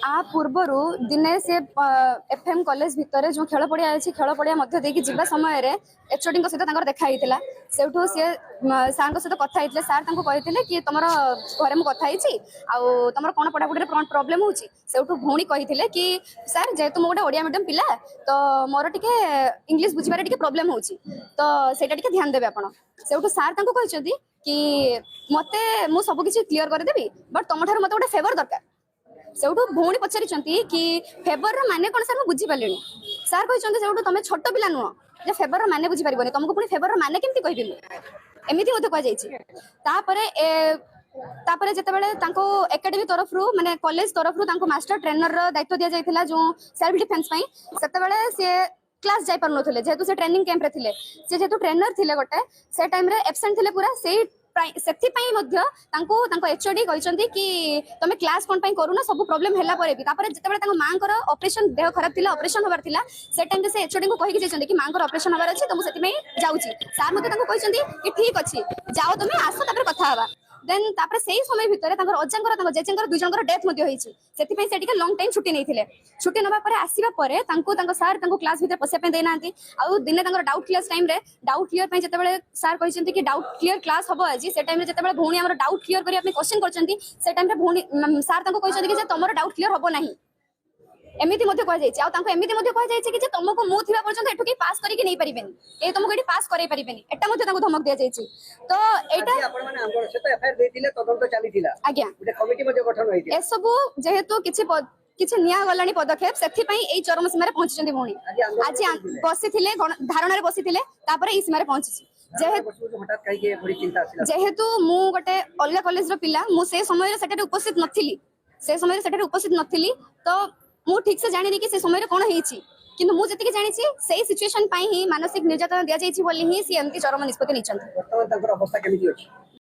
आ पूर्वर दिने से FM college भितर जो खेल पड़िया अच्छी खेल पड़िया मध्य देकी जीवा समय रे एचओडी सहित देखाई सेठू सी सार सहित कथा होते सार कहते कि तुम घरे मुझे कथी आम कौन पढ़ापढ़ी प्रोब्लेम होठू भौणी कही कि सार जेहेतु मुझे गोटे ओडिया मीडियम पिला तो मोर टे इंग्लीश बुझे टे प्रोब्लेम हो तो सेटा ध्यान देवे आप सेठू सार कहते कि मते मु सब किसी क्लीयर करदेवी बट तुम मत गोटे फेवर दरकार सेठू भौणी पचारि कि फेवर माने कौन सार बुझी पारे सार कहते सेठू तुम छोट पिला नुह जे फेवर माने बुझी पार तुमको पुणी फेवर माने केमती कहबी एमती मत कहुपर जितेबाला एकेडमी तरफ रू माने कॉलेज तरफ रू मास्टर ट्रेनर दायित्व दि जाइए जो सेल्फ डिफेन्स से सी क्लास जाई पार नथिले जेहेतु से ट्रेनिंग कैंप रे थिले से जेहेतु ट्रेनर थिले गोटे से टाइम रे एब्सेंट थिले पूरा से एचओडी कहते कि तुम क्लास कौन करूना सब प्रोब्लेम है जिते माँ ऑपरेशन देह खराब थिला ऑपरेशन होबार थिला से टाइम से एचओडी को कही जाइए कि माँ ऑपरेशन होबार अच्छी तो मुझे जाऊँगी सार मत कहते कि ठीक अच्छे जाओ तुम आस कथा हवा देन तापर से समय भितर अजा जेजेर दुई जन डेथ से लंग टाइम छुट्टी नहीं छुट्टी ना आसवा सार क्लास भितर पशिया देना आउ दिने doubt clear time doubt clear जिते सार कहते कि डाउट क्लियर क्लास हम आज से टाइम जिते भौणी आम डाउट क्लियर करने क्वेश्चन कर भौणी सार कहते कि तुम डाउट क्लियर हम ना एमती कहुई कि तुमको मुझे पर्यटन एठू पास करके नहीं पारे ये तुमको ये पास कर पारे एटा धमक दि जाइए तो आज्ञा एसबू जेहेतु किसी निगला पदक्षेप से चरम सीमार पहुंची भौणी आज बसी धारणा बसी सीमार पहुंची जेहेतु मु गोटे अलग कॉलेज पिला मुझे समय उपस्थित नथिली तो मु ठीक से जानी कि से समय कौन होती किंतु मुझे जानी से सिचुएशन ही मानसिक निर्यातना दि जाइए सी एमती चरम निष्पत्ति नहीं।